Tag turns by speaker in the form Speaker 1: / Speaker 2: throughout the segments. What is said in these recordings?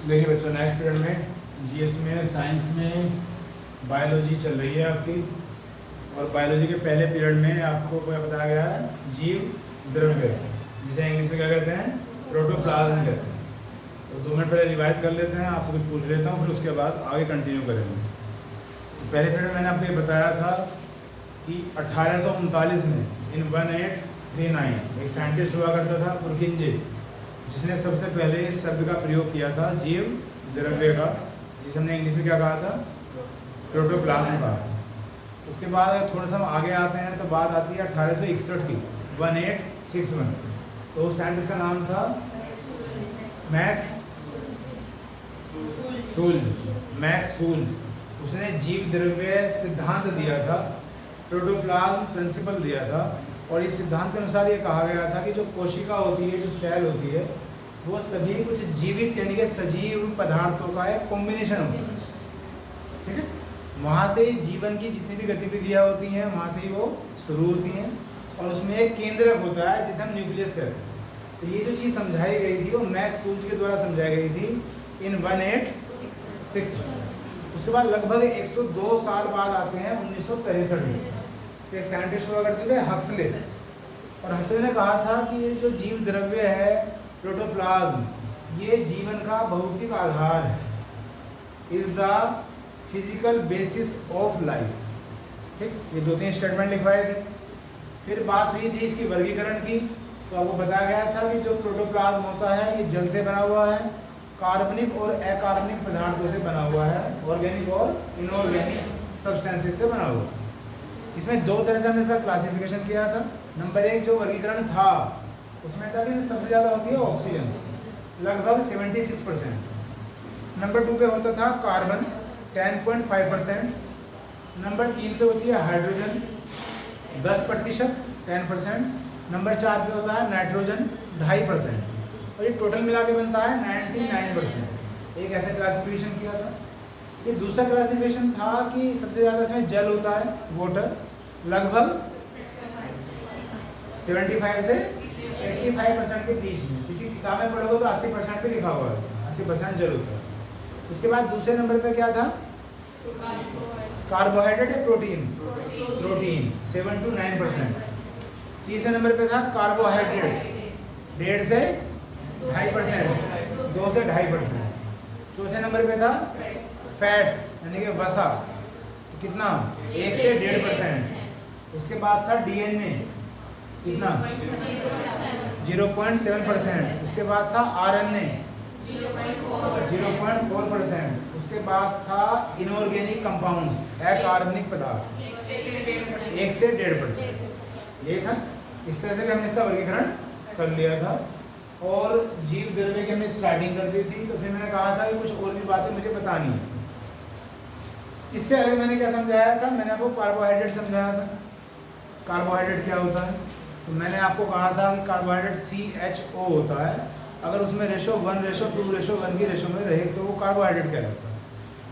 Speaker 1: देखिए बच्चों, next period में जीएस में साइंस में बायोलॉजी चल रही है आपकी। और बायोलॉजी के पहले पीरियड में आपको क्या बताया गया है? जीव द्रव्य, जिसे इंग्लिश में क्या कहते हैं? प्रोटोप्लाज्म कहते हैं। तो 2 मिनट पहले रिवाइज कर लेते हैं, आपसे कुछ पूछ लेता हूँ, फिर उसके बाद आगे कंटिन्यू करेंगे। तो पहले पीरियड में मैंने आपको ये बताया था कि 1839 में इन 1839 एक साइंटिस्ट हुआ करता था पुरकिंजे, जिसने सबसे पहले इस शब्द का प्रयोग किया था जीव द्रव्य का, जिसे हमने इंग्लिश में क्या कहा था? प्रोटोप्लाज्म कहा था। उसके बाद थोड़ा सा हम आगे आते हैं तो बात आती है 1861 की, 1861। तो उस साइंटिस्ट का नाम था मैक्स सूल्ज। उसने जीव द्रव्य सिद्धांत दिया था, प्रोटोप्लाज्म प्रिंसिपल दिया था। और इस सिद्धांत के अनुसार ये कहा गया था कि जो कोशिका होती है, जो सेल होती है, वो सभी कुछ जीवित यानी कि सजीव पदार्थों का एक कॉम्बिनेशन होता है। ठीक है, वहाँ से जीवन की जितनी भी गतिविधियाँ होती हैं वहाँ से ही वो शुरू होती हैं। और उसमें एक केंद्रक होता है जिसे हम न्यूक्लियस कहते हैं। तो ये जो चीज़ समझाई गई थी वो मैक्स सूल्ज के द्वारा समझाई गई थी इन 1861। उसके बाद लगभग 102 साल बाद आते हैं 1963 में। एक साइंटिस्ट हुआ करते थे हक्सले, और हक्सले ने कहा था कि ये जो जीव द्रव्य है प्रोटोप्लाज्म, ये जीवन का भौतिक आधार है, is the physical basis of life. ठीक, ये 2-3 स्टेटमेंट लिखवाए थे। फिर बात हुई थी इसकी वर्गीकरण की, तो आपको बताया गया था कि जो प्रोटोप्लाज्म होता है ये जल से बना हुआ है, कार्बनिक और अकार्बनिक पदार्थों से बना हुआ है, ऑर्गेनिक और इनऑर्गेनिक सब्सटेंसेस से बना हुआ है। इसमें 2 तरह से हमने इसका क्लासिफिकेशन किया था। नंबर 1 जो वर्गीकरण था उसमें था कि सबसे ज़्यादा होती है ऑक्सीजन, लगभग 76%। नंबर 2 पे होता था कार्बन 10.5%। नंबर 3 पे होती है हाइड्रोजन 10% 10%। नंबर 4 पे होता है नाइट्रोजन 2.5%। और ये टोटल मिला के बनता है 99%। एक ऐसा क्लासिफिकेशन किया था। ये दूसरा क्लासिफिकेशन था कि सबसे ज़्यादा इसमें जल होता है, वाटर, लगभग 75 से 85% के बीच में। किसी किताब में पढ़ोगे तो 80% पे लिखा हुआ है, 80% जल होता है। उसके बाद दूसरे नंबर पे क्या था? कार्बोहाइड्रेट या प्रोटीन 7 to 9%। तीसरे नंबर पे था कार्बोहाइड्रेट 1.5 से 2.5%, 2 से 2.5%। चौथे नंबर पे था फैट्स यानी कि वसा, तो कितना? 1 से 1.5%। उसके बाद था डीएनए, कितना? 0.7%। उसके बाद था आरएनए 0.4%। उसके बाद था इनऑर्गेनिक कंपाउंड्स, अकार्बनिक पदार्थ 1 से 1.5%। ये था। इस तरह से भी हमने इसका वर्गीकरण कर लिया था। और जीव द्रव्य की हमने स्टार्टिंग कर दी थी। तो फिर मैंने कहा था कि कुछ और भी बातें मुझे बतानी है। इससे अलग मैंने क्या समझाया था? मैंने आपको कार्बोहाइड्रेट समझाया था। कार्बोहाइड्रेट क्या होता है? तो मैंने आपको कहा था कि कार्बोहाइड्रेट CHO होता है। अगर उसमें रेशो 1:2:1 की रेशो में रहे तो वो कार्बोहाइड्रेट कहलाता है।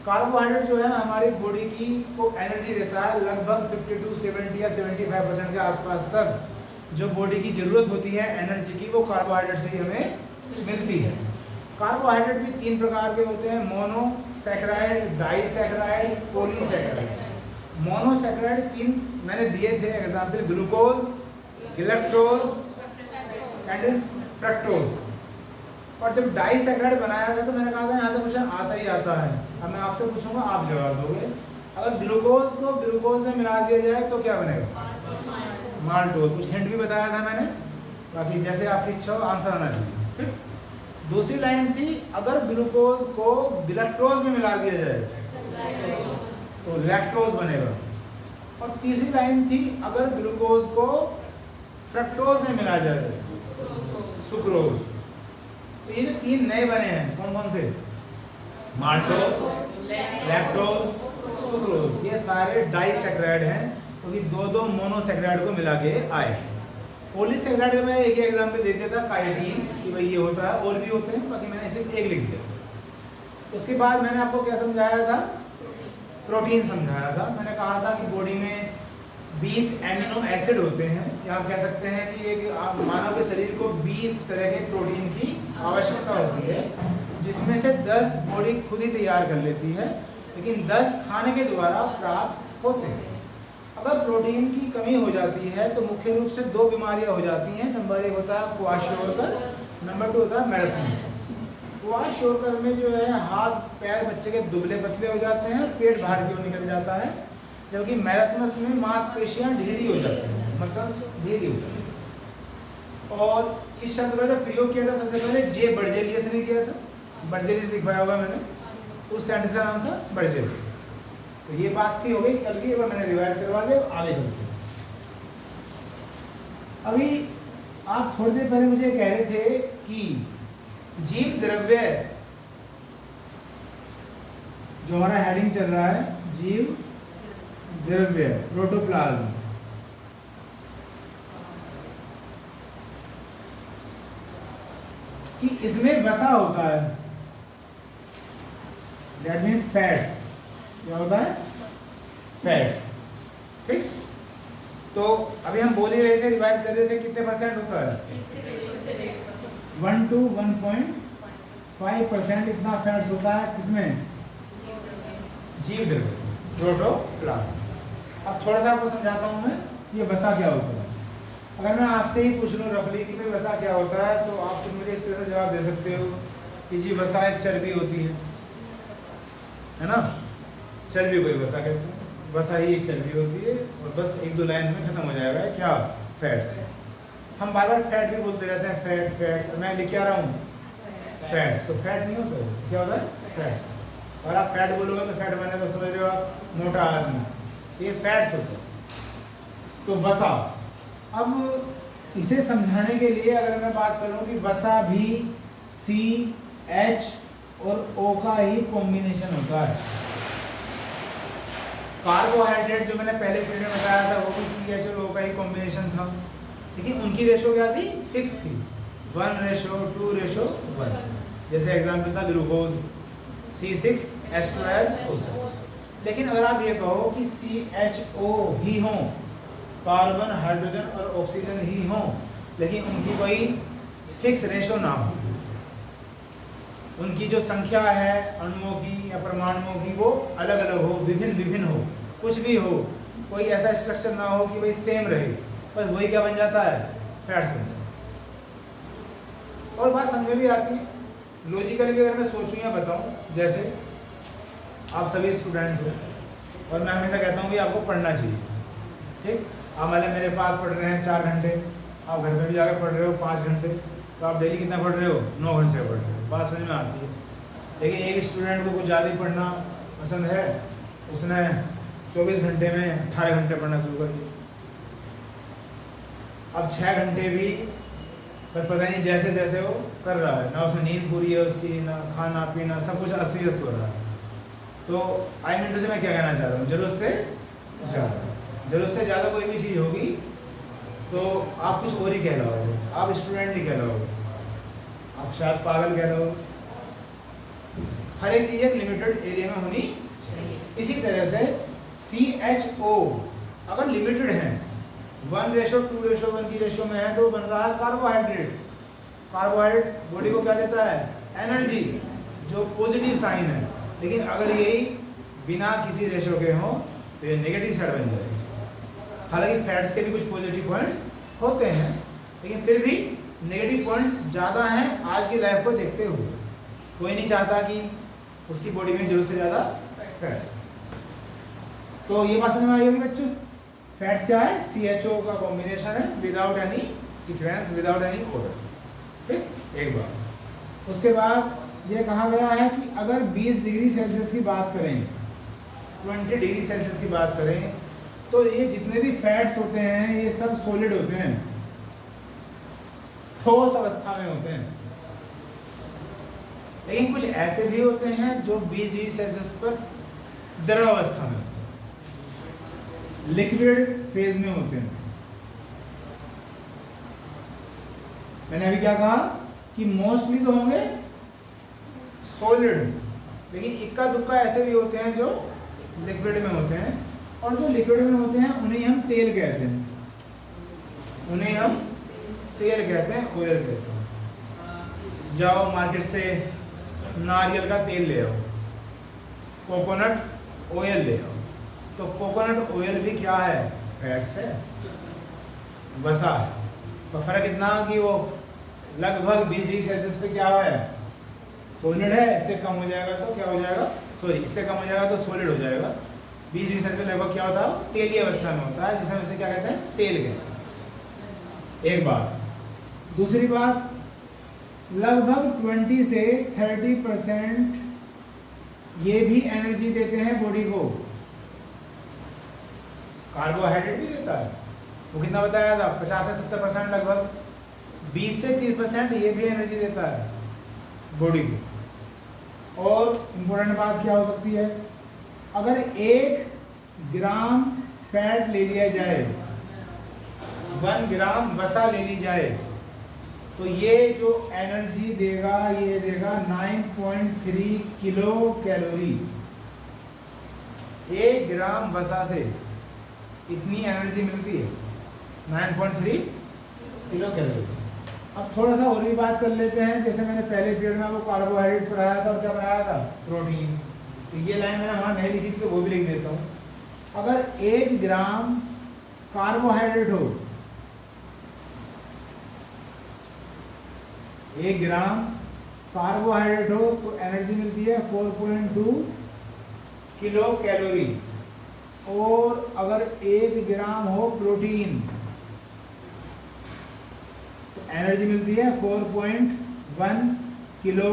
Speaker 1: कार्बोहाइड्रेट जो है हमारी बॉडी की को एनर्जी देता है, लगभग 52, 70 या 75% के आसपास तक जो बॉडी की ज़रूरत होती है एनर्जी की, वो कार्बोहाइड्रेट से ही हमें मिलती है। कार्बोहाइड्रेट भी 3 प्रकार के होते हैं: मोनोसैकेराइड, डाइसैकेराइड, पॉलीसैकेराइड। मोनोसैकेराइड 3 मैंने दिए थे एग्जाम्पल, ग्लूकोज, गिलेक्टोज एंड फ्रक्टोज। और जब डाइसैकेराइड बनाया था तो मैंने कहा था यहाँ से क्वेश्चन आता ही आता है। अब मैं आपसे पूछूंगा, आप जवाब दोगे। अगर ग्लूकोज को ग्लूकोज में मिला दिया जाए तो क्या बनेगा? माल्टोज। कुछ हिंट भी बताया था मैंने, बाकी जैसे आपकी इच्छा हो आंसर आना चाहिए। ठीक। दूसरी लाइन थी, अगर ग्लूकोज को गिलेक्टोज में मिला दिया जाए तो लैक्टोज बनेगा। और तीसरी लाइन थी, अगर ग्लूकोज को फ्रक्टोज में मिला जाए सुक्रोज। तो ये जो 3 नए बने हैं कौन कौन से? Maltose, lactose, sucrose. ये सारे डाइसैकेराइड हैं क्योंकि 2-2 मोनोसैकेराइड को मिला के आए। पॉलीसैकेराइड का मैंने एक ही एग्जाम्पल दे दिया था, काइटिन, कि भाई ये होता है, और भी होते हैं, बाकी मैंने सिर्फ एक लिख दिया। उसके बाद मैंने आपको क्या समझाया था? प्रोटीन समझाया था। मैंने कहा था कि बॉडी में 20 एमिनो एसिड होते हैं, या आप कह सकते हैं कि एक मानव के शरीर को 20 तरह के प्रोटीन की आवश्यकता होती है। जिसमें से 10 बॉडी खुद ही तैयार कर लेती है, लेकिन 10 खाने के द्वारा प्राप्त होते हैं। अगर प्रोटीन की कमी हो जाती है तो मुख्य रूप से 2 बीमारियां हो जाती हैं। नंबर 1 होता है क्वाशियोरकर, नंबर 2 होता है मेरस्मस। क्वाशियोरकर में जो है हाथ पैर बच्चे के दुबले पतले हो जाते हैं, पेट बाहर की ओर निकल जाता है, जबकि मेरस्मस में मांसपेशियां ढीली हो जाती हैं, मसल्स ढीली हो जाती हैं। और इस शब्द का जो प्रयोग किया था सबसे पहले जे बर्जेलियस ने किया था। बर्जेलियस लिखवाया होगा मैंने, उस साइंटिस्ट का नाम था बर्जेलियस। तो ये बात थी हो गई कल की, एक बार मैंने रिवाइज करवा दिया। आगे चलते हैं। अभी आप थोड़ी देर पहले मुझे कह रहे थे कि जीव द्रव्य, जो हमारा हेडिंग चल रहा है, जीव द्रव्य प्रोटोप्लाज्म, कि इसमें वसा होता है, दैट मीन्स फैट्स। क्या होता है? फैट्स। ठीक, तो अभी हम बोल ही रहे थे, रिवाइज कर रहे थे, कितने परसेंट होता है? 1 to 1.5% इतना फैट्स होता है किसमें? जीव द्रव्य प्रोटोप्लाज्म। अब थोड़ा सा आपको समझाता हूँ मैं, ये वसा क्या होता है। अगर मैं आपसे ही पूछ लूँ रफली कि भाई वसा क्या होता है, तो आप तो मुझे इस तरह से जवाब दे सकते हो कि जी वसा एक चर्बी होती है ना, चर्बी कोई वसा कहते हैं, वसा ही एक चर्बी होती है, और बस 1-2 लाइन में खत्म हो जाएगा क्या? फैट्स। हम बार बार फैट भी बोलते रहते हैं, फैट फैट, मैं लिख क्या रहा हूँ? फैट्स। तो फैट नहीं होता है, क्या होता है? फैट। और आप फैट बोलोगे तो फैट मैंने तो समझ रहे हो आप, मोटा आदमी, ये फैट्स होता है। तो वसा, अब इसे समझाने के लिए अगर मैं बात करूं कि वसा भी CH और O का ही कॉम्बिनेशन होता है। कार्बोहाइड्रेट जो मैंने पहले पीरियड में बताया था, वो भी CH और O का ही कॉम्बिनेशन था, लेकिन उनकी रेशो क्या थी? फिक्स थी, 1:2:1। जैसे एग्जाम्पल था ग्लूकोज, C6H12O6। लेकिन अगर आप ये कहो कि CHO ही हो, कार्बन हाइड्रोजन और ऑक्सीजन ही हो, लेकिन उनकी कोई फिक्स रेशो ना हो, उनकी जो संख्या है अणुओं की या परमाणुओं की वो अलग अलग हो, विभिन्न विभिन्न हो, कुछ भी हो, कोई ऐसा स्ट्रक्चर ना हो कि भाई सेम रहे, बस वही क्या बन जाता है? फैट्स बन जाता है। और बात समझ में भी आती है, लॉजिकली भी अगर मैं सोचूं या बताऊं, जैसे आप सभी स्टूडेंट हो और मैं हमेशा कहता हूं कि आपको पढ़ना चाहिए, ठीक, आप मतलब मेरे पास पढ़ रहे हैं 4 घंटे, आप घर में भी जाकर पढ़ रहे हो 5 घंटे, तो आप डेली कितना पढ़ रहे हो? 9 घंटे पढ़ रहे हो, बात समझ में आती है। लेकिन एक स्टूडेंट को कुछ ज़्यादा ही पढ़ना पसंद है, उसने 24 घंटे में 18 घंटे पढ़ना शुरू कर दिया। अब 6 घंटे भी पर पता नहीं जैसे जैसे वो कर रहा है, ना उसमें नींद पूरी है उसकी, ना खाना पीना, सब कुछ अस्त व्यस्त हो रहा है। तो आई मीन से मैं क्या कहना चाह रहा हूँ, जरूरत से ज़्यादा कोई भी चीज़ होगी तो आप कुछ और ही कह रहे हो, आप स्टूडेंट नहीं कह रहे हो, आप शायद पागल कह रहे हो। हर एक चीज़ एक लिमिटेड एरिया में होनी चाहिए। इसी तरह से CHO अगर लिमिटेड है, 1:2:1 की रेशो में है, तो बन रहा है कार्बोहाइड्रेट। कार्बोहाइड्रेट बॉडी को क्या देता है? एनर्जी, जो पॉजिटिव साइन है। लेकिन अगर यही बिना किसी रेशो के हो तो ये नेगेटिव साइड बन जाएगी। हालांकि फैट्स के भी कुछ पॉजिटिव पॉइंट्स होते हैं, लेकिन फिर भी नेगेटिव पॉइंट्स ज़्यादा हैं आज की लाइफ को देखते हुए। कोई नहीं चाहता कि उसकी बॉडी में जरूरत से ज़्यादा फैट्स। तो ये बात समझ में आई होगी बच्चों, फैट्स क्या है? CHO का कॉम्बिनेशन है, without any sequence, without any order. ठीक, एक बार। उसके बाद ये कहा गया है कि अगर 20 डिग्री सेल्सियस की बात करें, 20 डिग्री सेल्सियस की बात करें, तो ये जितने भी फैट्स होते हैं ये सब सॉलिड होते हैं, ठोस अवस्था में होते हैं। लेकिन कुछ ऐसे भी होते हैं जो 20 डिग्री सेल्सियस पर द्रव अवस्था में, लिक्विड फेज में होते हैं। मैंने अभी क्या कहा कि मोस्टली तो होंगे सॉलिड, लेकिन इक्का दुक्का ऐसे भी होते हैं जो लिक्विड में होते हैं, और जो लिक्विड में होते हैं उन्हें हम तेल कहते हैं, उन्हें हम तेल कहते हैं, ऑयल कहते हैं। जाओ मार्केट से नारियल का तेल ले आओ, कोकोनट ऑयल ले आओ। तो कोकोनट ऑयल भी क्या है? फैट्स है, वसा है। तो फर्क इतना कि वो लगभग 20 डिग्री सेल्सियस पे क्या है? सॉलिड है। इससे कम हो जाएगा तो क्या हो जाएगा? सॉरी, इससे कम हो जाएगा तो सॉलिड हो जाएगा। 20 डिग्री सेल्सियस पे लगभग क्या होता है? तेलीय अवस्था में होता है, जिसे हम इसे क्या कहते हैं? तेल कहते हैं। एक बात। दूसरी बात, लगभग 20 से 30% ये भी एनर्जी देते हैं बॉडी को। कार्बोहाइड्रेट भी देता है। वो कितना बताया था? 50 से 70% लगभग। 20 से 30% ये भी एनर्जी देता है बॉडी को। और इम्पोर्टेंट बात क्या हो सकती है? अगर 1 ग्राम फैट ले लिया जाए, 1 ग्राम वसा ले ली जाए, तो ये जो एनर्जी देगा ये देगा 9.3 किलो कैलोरी। 1 ग्राम वसा से इतनी एनर्जी मिलती है, 9.3 किलो कैलोरी। अब थोड़ा सा और भी बात कर लेते हैं। जैसे मैंने पहले पीरियड में आपको कार्बोहाइड्रेट पढ़ाया था और क्या पढ़ाया था? प्रोटीन। तो ये लाइन मैंने वहाँ नहीं लिखी थी तो वो भी लिख देता हूँ। अगर 1 ग्राम कार्बोहाइड्रेट हो, 1 ग्राम कार्बोहाइड्रेट हो तो एनर्जी मिलती है 4.2 किलो कैलोरी। और अगर 1 ग्राम हो प्रोटीन तो एनर्जी मिलती है 4.1 किलो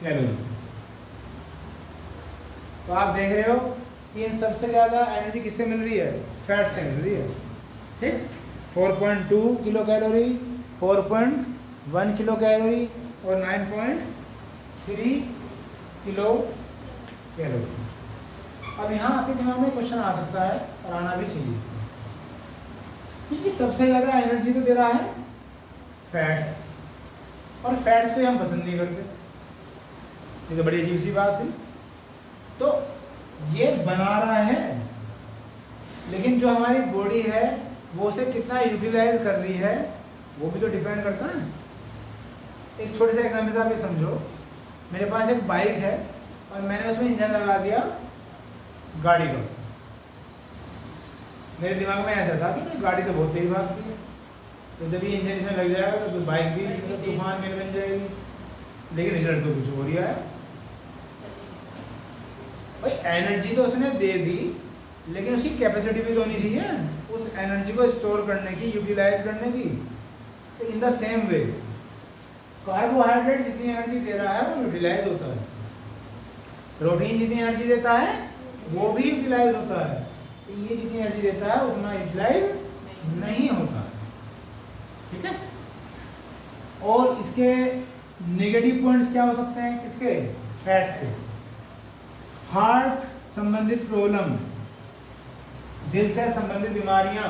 Speaker 1: कैलोरी। तो आप देख रहे हो कि इन सबसे ज़्यादा एनर्जी किससे मिल रही है? फैट से मिल रही है। ठीक, 4.2 किलो कैलोरी, 4.1 किलो कैलोरी और 9.3 किलो कैलोरी। अब यहाँ आपके दिमाग में क्वेश्चन आ सकता है और आना भी चाहिए, क्योंकि सबसे ज़्यादा एनर्जी तो दे रहा है फैट्स, और फैट्स को हम पसंद नहीं करते। ये तो बड़ी अजीब सी बात है। तो ये बना रहा है, लेकिन जो हमारी बॉडी है वो उसे कितना यूटिलाइज कर रही है वो भी तो डिपेंड करता है। एक छोटे से एग्जाम्पल से आप ये समझो, मेरे पास एक बाइक है और मैंने उसमें इंजन लगा दिया गाड़ी का। मेरे दिमाग में ऐसा था कि गाड़ी तो बहुत तेज भागती है, तो जब ये इंजन इसमें लग जाएगा तो बाइक भी तूफान में बन जाएगी। लेकिन रिजल्ट तो कुछ हो रही है भाई। एनर्जी तो उसने दे दी, लेकिन उसकी कैपेसिटी भी तो होनी चाहिए उस एनर्जी को स्टोर करने की, यूटिलाइज करने की। तो in the same way carbohydrate जितनी एनर्जी दे रहा है वो यूटिलाइज होता है, प्रोटीन जितनी एनर्जी देता है वो भी यूटिलाइज होता है। तो ये जितनी एनर्जी देता है उतना यूटिलाइज नहीं होता। ठीक है। और इसके नेगेटिव पॉइंट्स क्या हो सकते हैं? किसके? फैट्स के। हार्ट संबंधित प्रॉब्लम, दिल से संबंधित बीमारियां,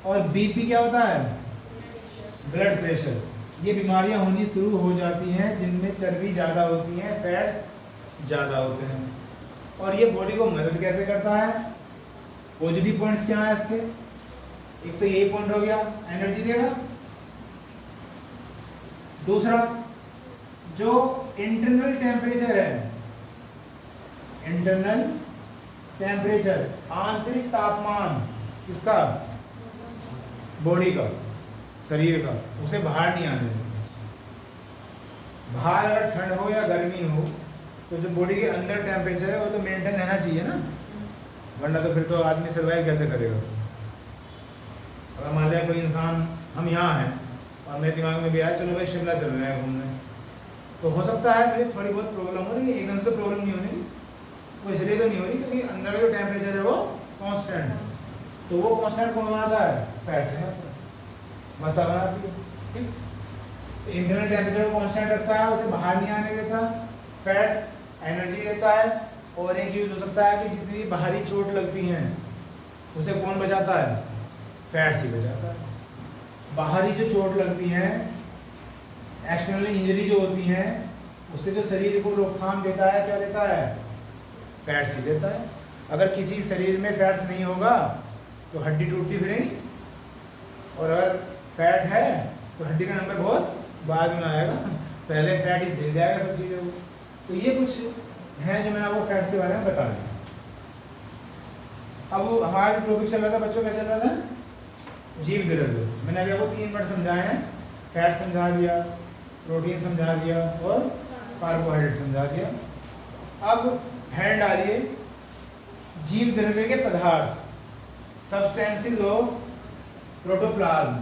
Speaker 1: और बीपी क्या होता है? Blood pressure. ये बीमारियां होनी शुरू हो जाती हैं जिनमें चर्बी ज़्यादा होती है, फैट्स ज़्यादा होते हैं। और ये बॉडी को मदद कैसे करता है? पॉजिटिव पॉइंट्स क्या है इसके? एक तो यही पॉइंट हो गया, एनर्जी देगा। दूसरा, जो इंटरनल टेम्परेचर है, इंटरनल टेम्परेचर, आंतरिक तापमान किसका? बॉडी का, शरीर का, उसे बाहर नहीं आने देता। बाहर अगर ठंड हो या गर्मी हो तो जो बॉडी के अंदर टेम्परेचर है वो तो मेंटेन रहना चाहिए ना, वरना तो फिर तो आदमी सर्वाइव कैसे करेगा। अगर मान लिया कोई इंसान, हम यहाँ हैं और मेरे दिमाग में भी आया चलो भाई शिमला चल रहे हैं घूमने, तो हो सकता है मुझे थोड़ी बहुत प्रॉब्लम हो रही है, एकदम से प्रॉब्लम नहीं होनी, वो इसलिए तो नहीं हो रही क्योंकि अंदर का जो टेम्परेचर है वो कांस्टेंट है। तो वो कांस्टेंट कौन बनाता है? फैट से बनाता है, वसा बनाती है। ठीक, तो इंटरनल टेम्परेचर को कांस्टेंट रखता है, उसे बाहर नहीं आने देता। फैट्स एनर्जी देता है। और एक यूज हो सकता है कि जितनी बाहरी चोट लगती हैं उसे कौन बचाता है? फैट्स ही बचाता है। बाहरी जो चोट लगती हैं, एक्सटर्नल इंजरी जो होती हैं, उससे जो शरीर को रोकथाम देता है, क्या देता है? फैट्स ही देता है। अगर किसी शरीर में फैट्स नहीं होगा तो हड्डी टूटती फिरेगी, और अगर फैट है तो हड्डी का नंबर बहुत बाद में आएगा। पहले फैट ही झेल जाएगा सब चीज़ें वो। तो ये कुछ हैं जो मैंने आपको फैट्स के बारे में बता दिया। अब हमारा टॉपिक चल रहा था बच्चों, क्या चल रहा था? जीव द्रव्य। मैंने अभी आपको 3 मिनट समझाए हैं। फैट समझा दिया, प्रोटीन समझा दिया और कार्बोहाइड्रेट समझा दिया। अब हेड डालिए जीव द्रव्य के पदार्थ, सब्सटेंसेस ऑफ प्रोटोप्लाज्म।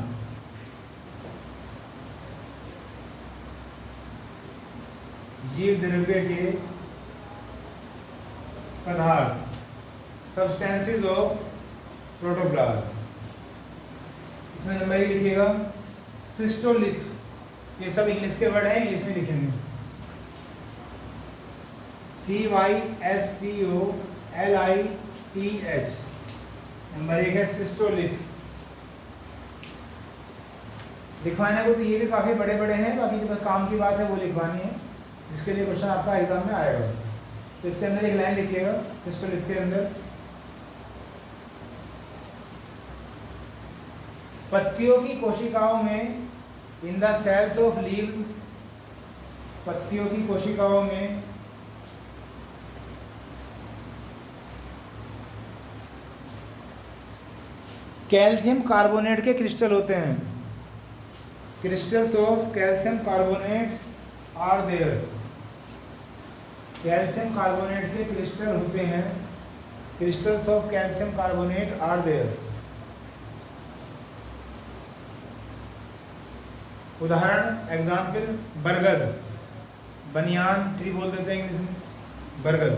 Speaker 1: जीव द्रव्य के पदार्थ, सब्सटेंसेस ऑफ प्रोटोप्लाज्म। इसमें नंबर ही लिखिएगा सिस्टोलिथ। ये सब इंग्लिश के वर्ड हैं, इंग्लिश में लिखेंगे। CYSTOLITH। नंबर 1 है सिस्टोलिथ। लिखवाने को तो ये भी काफ़ी बड़े बड़े हैं, बाकी जो काम की बात है वो लिखवानी है, जिसके लिए क्वेश्चन आपका एग्जाम में आएगा। तो इसके अंदर एक लाइन लिखिएगा सिस्टोलिथ के अंदर, पत्तियों की कोशिकाओं में in the cells of leaves, पत्तियों की कोशिकाओं में कैल्शियम कार्बोनेट के क्रिस्टल होते हैं। Crystals of calcium carbonates are there. Calcium carbonate के क्रिस्टल होते हैं। Crystals of calcium carbonate are there. उदाहरण, एग्जाम्पल, बरगद, बनियान ट्री बोल देते हैं इंग्लिश में, बरगद।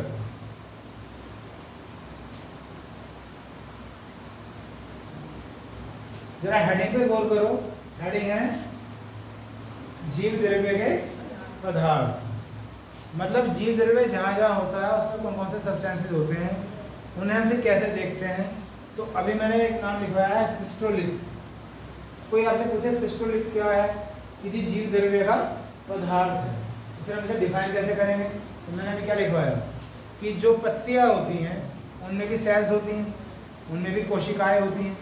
Speaker 1: जरा हेडिंग पे गौर करो। हेडिंग है जीव द्रव्य के पदार्थ। मतलब जीव द्रव्य जहाँ जहाँ होता है उसमें कौन कौन से सब्सटेंसेस होते हैं, उन्हें हम फिर कैसे देखते हैं। तो अभी मैंने एक नाम लिखवाया है सिस्टोलिथ। कोई आपसे पूछे सिस्टोलिथ क्या है, किसी जीव द्रव्य का पदार्थ है, तो फिर हम इसे डिफाइन कैसे करेंगे। तो मैंने अभी क्या लिखवाया कि जो पत्तियाँ होती हैं उनमें भी सेल्स होती हैं, उनमें भी कोशिकाएं होती हैं,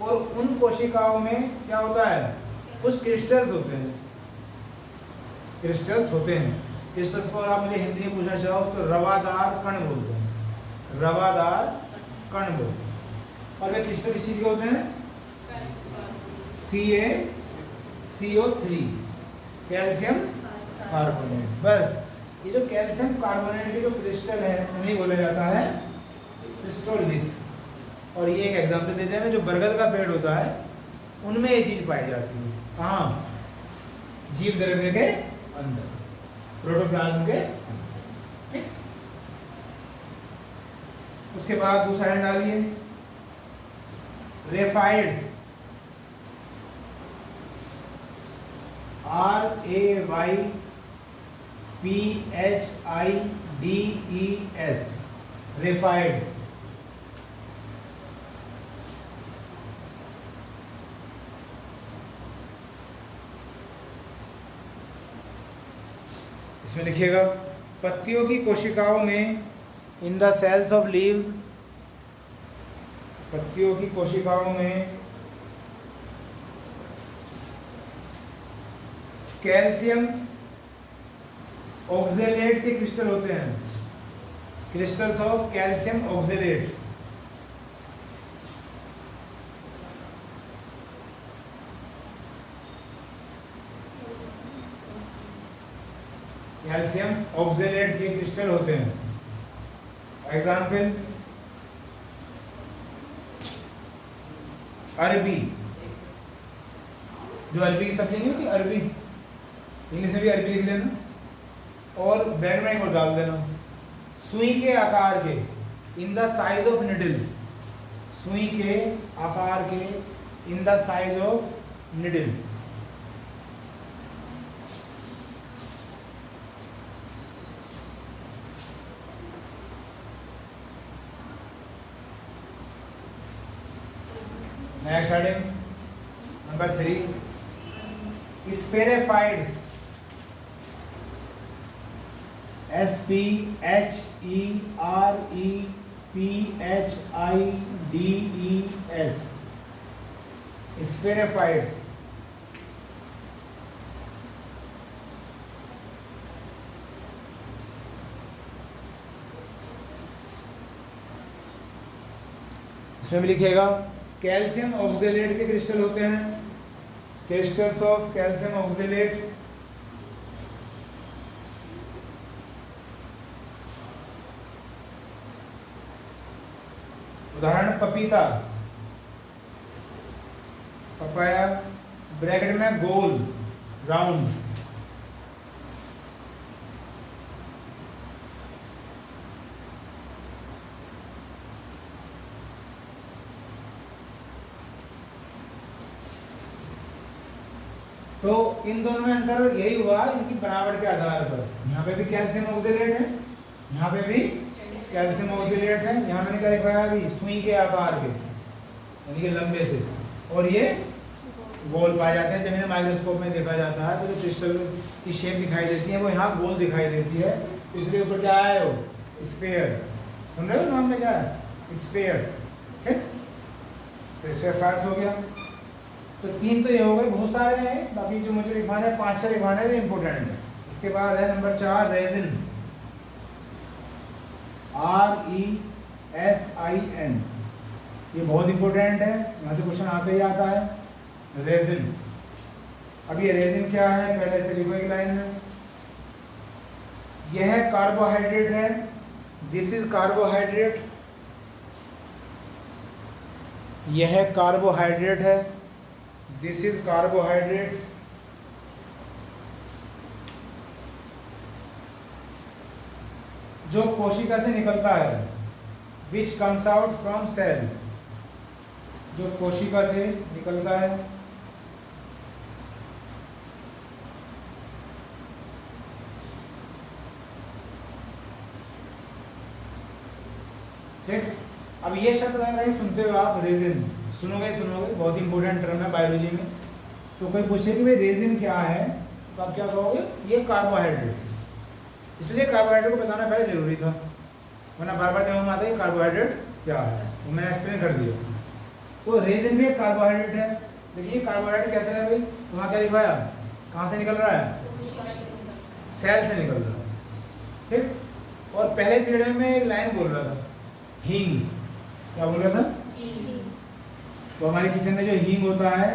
Speaker 1: और उन कोशिकाओं में क्या होता है, कुछ क्रिस्टल्स होते हैं। क्रिस्टल्स होते हैं। क्रिस्टल्स को आप मुझे हिंदी में पूछना चाहो तो रवादार कण बोलते हैं, रवादार कण बोलते हैं। और वे क्रिस्टल किस चीज़ के होते हैं? CaCO3, calcium carbonate. बस ये जो कैल्शियम कार्बोनेट के जो क्रिस्टल है उन्हें बोला जाता है सिस्टोलिथ। और ये एक एग्जांपल देते हैं, जो बरगद का पेड़ होता है उनमें ये चीज़ पाई जाती है। कहाँ? जीव द्रव्य के अंदर, प्रोटोप्लाज्म के अंदर। ठीक। उसके बाद दूसरा हैंड डालिए, रेफाइड्स, RAYPHIDES, रेफाइड्स। इसमें लिखिएगा पत्तियों की कोशिकाओं में in the cells of leaves, पत्तियों की कोशिकाओं में कैल्शियम ऑक्जेलेट के क्रिस्टल होते हैं। Crystals of calcium oxalate. Calcium oxalate के क्रिस्टल होते हैं। एग्जाम्पल, अरबी, जो अरबी की सब्जी नहीं होती, अरबी, इंग्लिश में भी अरबी लिख लेना और ब्रेड में एक और डाल देना। सुई के आकार के, in the size of needle, सुई के आकार के, in the size of needle. Next heading number 3, स्फेरेफाइड्स, SPHEREPHIDES, स्फेरेफाइड्स। इसमें भी लिखिएगा कैल्शियम ऑक्जेलेट के क्रिस्टल होते हैं, क्रिस्टल्स ऑफ कैल्शियम ऑक्जेलेट। उदाहरण पपीता, पपाया, ब्रैकेट में गोल राउंड। तो इन दोनों में अंतर यही हुआ इनकी बनावट के आधार पर। यहाँ पे भी कैल्शियम ऑक्जेलेट है, यहाँ पे भी कैल्शियम ऑक्जेलेट है। यहाँ मैंने क्या लिखा है अभी, सुई के आकार के यानी कि लंबे से, और ये गोल पाए जाते हैं। जब इन्हें माइक्रोस्कोप में देखा जाता है तो जो क्रिस्टल की शेप दिखाई देती है वो यहाँ गोल दिखाई देती है, तो इसलिए ऊपर क्या है वो स्फीयर। सुन रहे हो नाम में क्या है, स्फीयर। तो स्फीयर फैक्ट्स हो गया। तो 3 तो ये हो गए, बहुत सारे हैं, बाकी जो मुझे लिखवाना है 5-6 लिखवाना है तो इम्पोर्टेंट है। इसके बाद है नंबर 4 रेजिन, RESIN। ये बहुत इंपॉर्टेंट है, यहाँ से क्वेश्चन आते ही आता है रेजिन। अब ये रेजिन क्या है पहले से लिखो एक लाइन में। यह कार्बोहाइड्रेट है, दिस इज कार्बोहाइड्रेट, यह कार्बोहाइड्रेट है, दिस इज कार्बोहाइड्रेट। जो कोशिका से निकलता है, which comes out from cell, जो कोशिका से निकलता है। ठीक, अब ये शब्द नहीं सुनते हो आप, रेजिन सुनोगे, बहुत इंपॉर्टेंट टर्म है बायोलॉजी में। तो कोई पूछे कि भाई रेजिन क्या है, तो आप क्या कहोगे, ये कार्बोहाइड्रेट। इसलिए कार्बोहाइड्रेट को बताना पहले जरूरी था, वरना बार बार दिमाग में आता है कार्बोहाइड्रेट क्या है, वो मैंने एक्सप्लेन कर दिया। तो रेजिन भी एक कार्बोहाइड्रेट है। देखिए कार्बोहाइड्रेट कैसे है भाई, तो वहाँ क्या लिखवाया, कहाँ से निकल रहा है, सेल से निकल रहा है। ठीक, और पहले पीरियड में मैं एक लाइन बोल रहा था, हींग। क्या बोल रहा था, तो हमारे किचन में जो हींग होता है,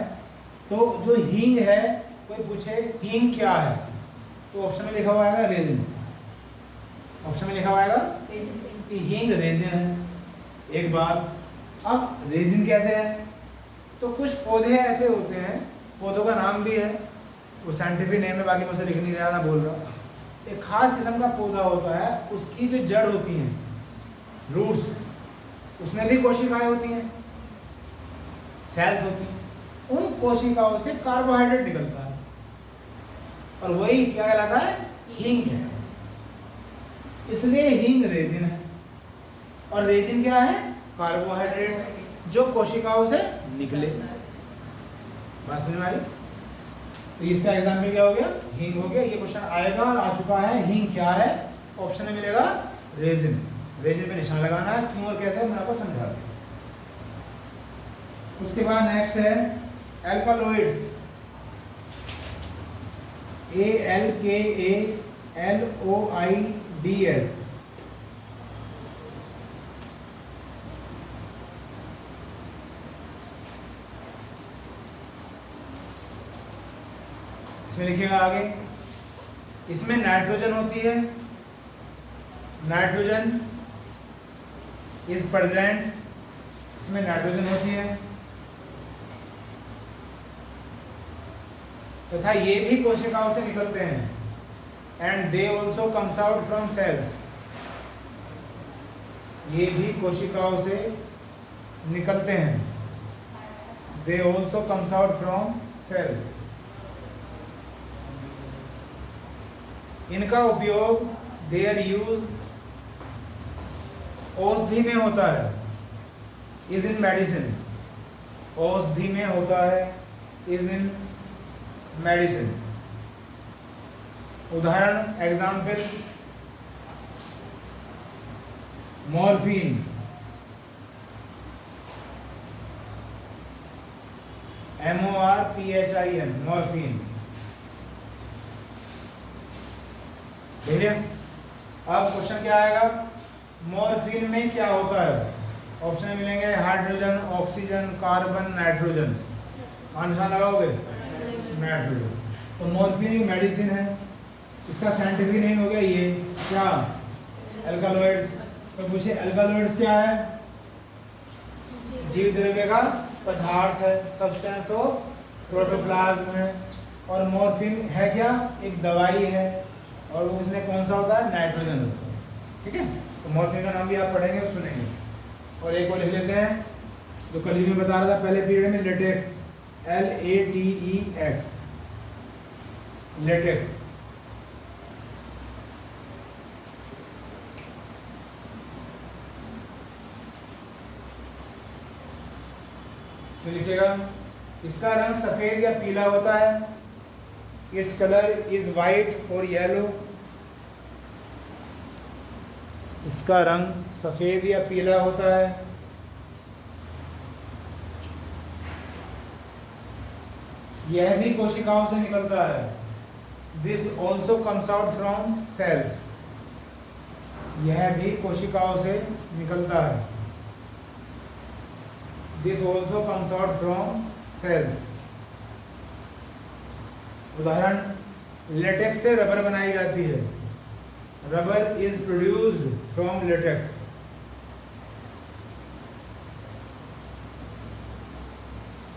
Speaker 1: तो जो हींग है, कोई पूछे हींग क्या है, तो ऑप्शन में लिखा हुआ आएगा रेजिन। ऑप्शन में लिखा हुआ आएगा कि हींग रेजिन है। एक बात, अब रेजिन कैसे है, तो कुछ पौधे ऐसे होते हैं, पौधों का नाम भी है, वो साइंटिफिक नेम है, बाकी मुझसे लिख नहीं रहा ना बोल रहा। एक खास किस्म का पौधा होता है, उसकी जो जड़ होती है, रूट्स, उसमें भी कोशिकाएं होती हैं, सेल्स होती हैं। उन कोशिकाओं से कार्बोहाइड्रेट निकलता है, और वही क्या कहलाता है, हींग है। इसलिए हींग रेजिन है, और रेजिन क्या है, कार्बोहाइड्रेट जो कोशिकाओं से निकले। बात समझ में आई? तो इसका एग्जाम्पल क्या हो गया, हींग हो गया। ये क्वेश्चन आएगा और आ चुका है, हींग क्या है, ऑप्शन में मिलेगा रेजिन। रेजिन पे निशान लगाना है, क्यों और कैसे मैंने आपको समझा दिया। उसके बाद नेक्स्ट है एल्कालॉइड्स, ALKALOIDS। इसमें लिखिएगा आगे, इसमें नाइट्रोजन होती है, नाइट्रोजन इज प्रेजेंट, इसमें नाइट्रोजन होती है, तथा ये भी कोशिकाओं से निकलते हैं, and they also comes out from cells. ये भी कोशिकाओं से निकलते हैं, they also comes out from cells. इनका उपयोग, देयर यूज औषधि में होता है, इज इन मेडिसिन, औषधि में होता है, इज इन मेडिसिन। उदाहरण, एग्जाम्पल, मॉर्फिन, MORPHIN, मॉर्फिन। देखिए अब क्वेश्चन क्या आएगा, मॉर्फिन में क्या होता है, ऑप्शन में मिलेंगे hydrogen, oxygen, carbon, nitrogen. Answer लगाओगे नाइट्रोजन। तो मॉर्फिन एक मेडिसिन है, इसका साइंटिफिक नेम हो गया ये क्या, एल्कालॉइड्स। तो पूछे एल्कालॉइड्स क्या है, जीव द्रव्य का पदार्थ है, सब्सटेंस ऑफ प्रोटोप्लाज्म है। और मॉर्फिन है क्या, एक दवाई है, और उसमें कौन सा होता है, नाइट्रोजन होता है। ठीक है, तो मॉर्फिन का नाम भी आप पढ़ेंगे और सुनेंगे। और एक और लिख लेते हैं जो कल ही में बता रहा था पहले पीरियड में, लेटेक्स, LATEX, लेटेक्स। इसमें लिखिएगा, इसका रंग सफेद या पीला होता है। इट्स कलर इज वाइट और येलो। इसका रंग सफेद या पीला होता है। यह भी कोशिकाओं से निकलता है। This also comes out from cells. यह भी कोशिकाओं से निकलता है। This also comes out from cells. उदाहरण, लेटेक्स से रबर बनाई जाती है। Rubber is produced from latex.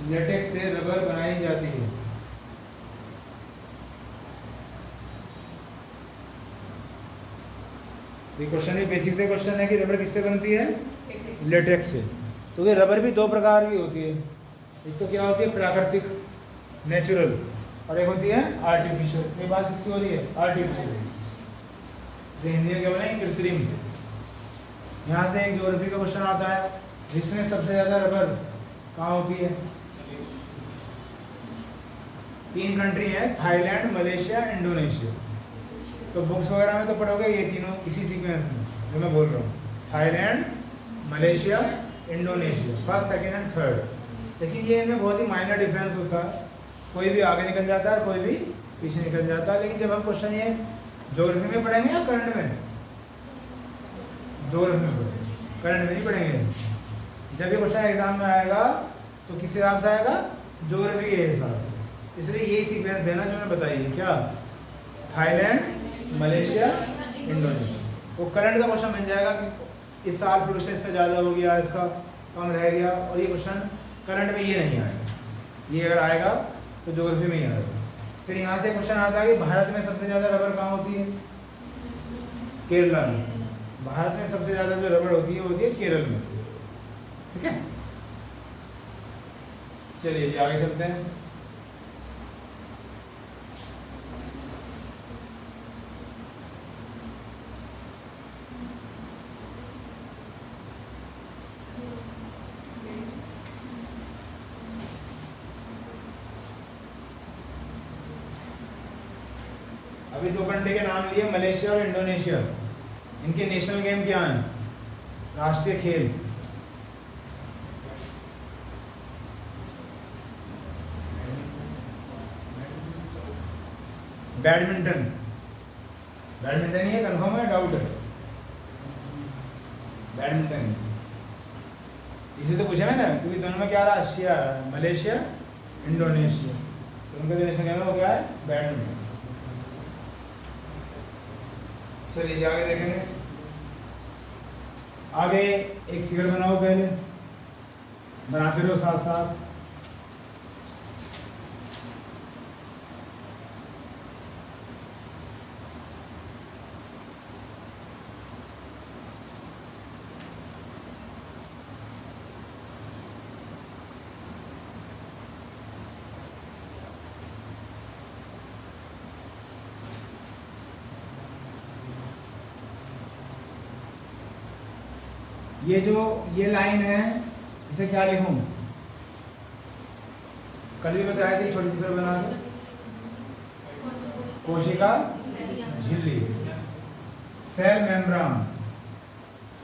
Speaker 1: Latex से रबर बनाई जाती है। ये क्वेश्चन भी बेसिक से क्वेश्चन है कि रबर किससे बनती है, लेटेक्स से। तो ये रबर भी दो प्रकार की होती है। एक तो क्या होती है, प्राकृतिक, नेचुरल, और एक होती है आर्टिफिशियल। ये बात किसकी हो रही है, आर्टिफिशियल। जैसे हिंदी में क्या बोले, कृत्रिम। यहाँ से एक ज्योग्राफी का क्वेश्चन आता है, जिसमें सबसे ज्यादा रबर कहाँ होती है। 3 कंट्री है, थाईलैंड, मलेशिया, इंडोनेशिया। तो बुक्स वगैरह में तो पढ़ोगे ये तीनों इसी सीक्वेंस में जो मैं बोल रहा हूँ, Thailand, Malaysia, Indonesia, first, second and third. लेकिन ये इनमें बहुत ही माइनर डिफरेंस होता है, कोई भी आगे निकल जाता है, कोई भी पीछे निकल जाता है। लेकिन जब हम क्वेश्चन ये ज्योग्राफी में पढ़ेंगे या करंट में, ज्योग्राफी में पढ़ेंगे, करंट में नहीं पढ़ेंगे। जब ये क्वेश्चन एग्जाम में आएगा तो किस हिसाब से आएगा, ज्योग्राफी के हिसाब। इसलिए यही सीक्वेंस देना जो मैंने बताई है, क्या, थाईलैंड, मलेशिया, इंडोनेशिया। वो करंट का क्वेश्चन बन जाएगा कि इस साल प्रोडक्शन इसका ज़्यादा हो गया, इसका कम रह गया। और ये क्वेश्चन करंट में ये नहीं आएगा, ये अगर आएगा तो ज्योग्राफी में ही आएगा। फिर यहाँ से क्वेश्चन आता है कि भारत में सबसे ज़्यादा रबर कहाँ होती है, केरला में। भारत में सबसे ज़्यादा जो रबर होती है वो होती है केरल में। ठीक है, चलिए जी आगे चलते हैं। अभी 2 कंट्री के नाम लिए, मलेशिया और इंडोनेशिया। इनके नेशनल गेम क्या हैं, राष्ट्रीय खेल। बैडमिंटन। बैडमिंटन ही है, कंफर्म है, डाउट है, बैडमिंटन ही। इसे तो पूछा है ना, क्योंकि दोनों में क्या राष्ट्रीय, मलेशिया, इंडोनेशिया। तो उनका जो नेशनल गेम है वो क्या है, बैडमिंटन। चलिए आगे देखेंगे। आगे एक फिगर बनाओ, पहले बनाते रहो साथ साथ। ये जो ये लाइन है इसे क्या लिखूं, कल भी बताया थी, छोटी सी फिगर बना दो। कोशिका झिल्ली, cell membrane,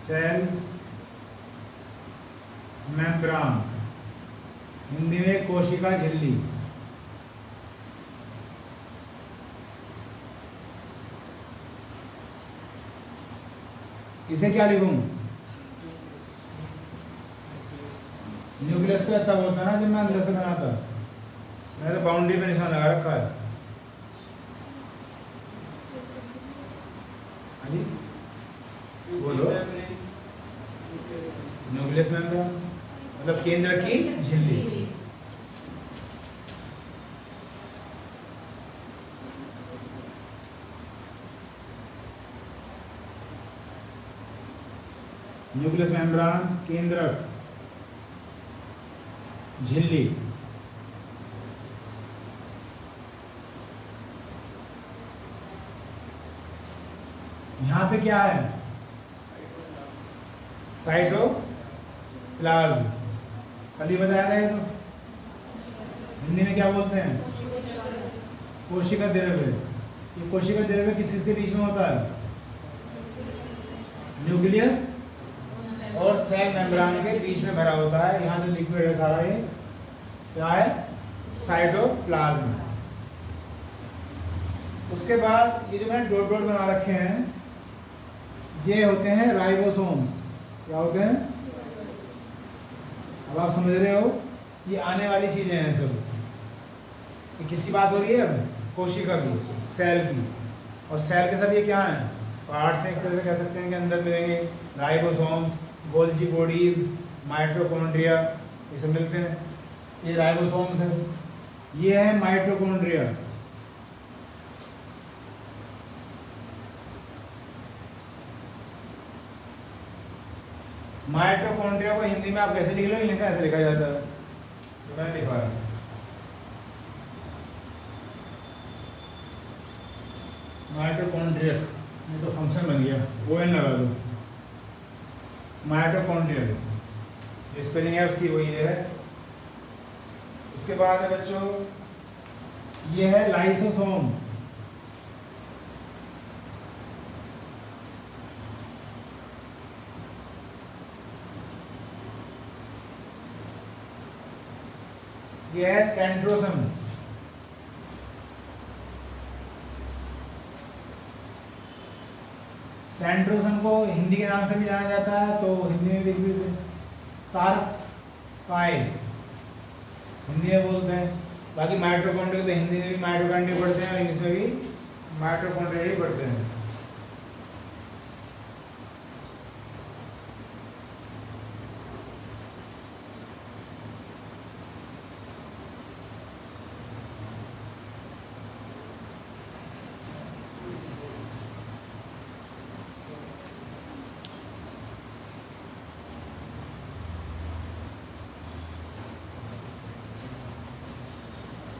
Speaker 1: cell membrane, Hindi में कोशिका झिल्ली। इसे क्या लिखूं, न्यूक्लियस तो तब होता है ना जब मैं अंदर से बनाता, मैंने तो बाउंड्री पे निशान लगा रखा है। हाँ जी बोलो। न्यूक्लियस मेम्ब्रेन मतलब केंद्र की झिल्ली। न्यूक्लियस मेम्ब्रेन केंद्रक झिल्ली। यहां पे क्या है? साइटोप्लाज्म। कल ही बताया था ये तो। हिंदी में क्या बोलते हैं? कोशिका द्रव्य। ये कोशिका द्रव्य किस के बीच में होता है? न्यूक्लियस और सेल मेम्ब्रेन के बीच में भरा होता है। यहाँ जो लिक्विड है सारा ये क्या है? साइटोप्लाज्म। उसके बाद ये जो मैंने डॉट डॉट बना रखे हैं ये होते हैं राइबोसोम्स। क्या होते हैं? अब आप समझ रहे हो, ये आने वाली चीजें हैं सब। ये किसकी बात हो रही है अब? कोशिका की, सेल की। और सेल के सब ये क्या हैं? पार्ट्स हैं, एक तरह से कह सकते हैं कि अंदर मिलेंगे राइबोसोम्स, गोल्जी बॉडीज, माइटोकॉन्ड्रिया, ये सब मिलते हैं। ये राइबोसोम्स है, ये है माइटोकॉन्ड्रिया। माइटोकॉन्ड्रिया को हिंदी में आप कैसे लिख लो? इंग्लिश में ऐसे लिखा जाता है जो मैंने लिखा है। माइटोकॉन्ड्रिया, ये तो फंक्शन बन गया, ON लगा दो। माइटोकॉन्ड्रिया स्पेलिंग है उसकी, वही है। उसके बाद है बच्चों, ये है लाइसोसोम। ये है सेंट्रोसोम। सेंट्रोसोम को हिंदी के नाम से भी जाना जाता है, तो हिंदी में लिख दीजिए तारकाय, हिंदी में बोलते हैं। बाकी माइटोकॉन्ड्रिया तो हिंदी में भी माइटोकॉन्ड्रिया पढ़ते हैं और इंग्लिश में भी माइटोकॉन्ड्रिया ही पढ़ते हैं।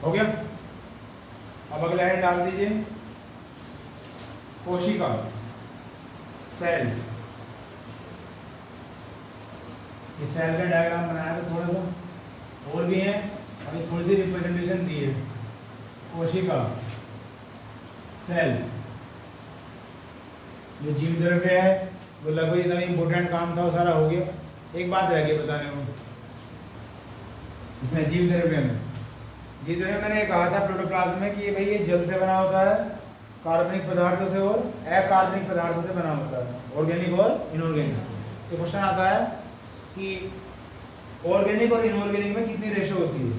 Speaker 1: हो गया? अब अगला है डाल दीजिए कोशिका, सेल। ये सेल का डायग्राम बनाया था थोड़ा सा, और भी है, अभी थोड़ी सी रिप्रेजेंटेशन दी है। कोशिका, सेल, जो जीव द्रव्य है वो लगभग इतना इंपॉर्टेंट काम था वो सारा हो गया। एक बात रह गई बताने को, इसमें जीव द्रव्य में मैंने ये कहा था प्रोटोप्लाज्म में कि भाई ये जल से बना होता है, कार्बनिक पदार्थों से और अकार्बनिक पदार्थों से बना होता है, ऑर्गेनिक और इनऑर्गेनिक से। तो क्वेश्चन आता है कि ऑर्गेनिक और इनऑर्गेनिक में कितनी रेशो होती है,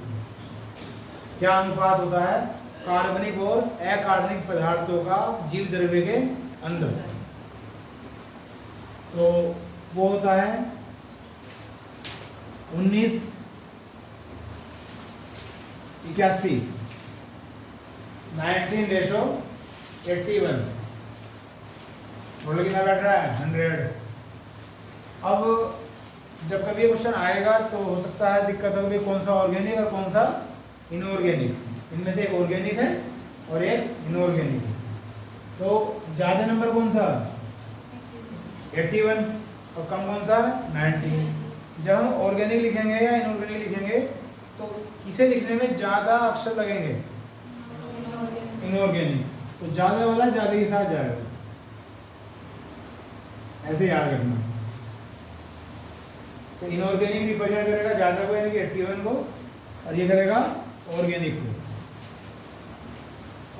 Speaker 1: क्या अनुपात होता है कार्बनिक और अकार्बनिक पदार्थों का जीव द्रव्य के अंदर? तो वो होता है 1981, 19:81। बोलो कितना बैठ रहा है? 100। अब जब कभी ये क्वेश्चन आएगा तो हो सकता है दिक्कत हो कि कौन सा ऑर्गेनिक और कौन सा इनऑर्गेनिक। इनमें से एक ऑर्गेनिक है और एक इनऑर्गेनिक है, तो ज़्यादा नंबर कौन सा? 81 और कम कौन सा? 90। जब हम ऑर्गेनिक लिखेंगे या इनऑर्गेनिक लिखेंगे तो इसे लिखने में ज़्यादा अक्षर लगेंगे, इनऑर्गेनिक, तो ज़्यादा वाला ज़्यादा ही साथ जाएगा, ऐसे याद रखना। तो इनऑर्गेनिक रिप्रेजेंट करेगा ज़्यादा को यानी कि 81 को, और ये करेगा ऑर्गेनिक को।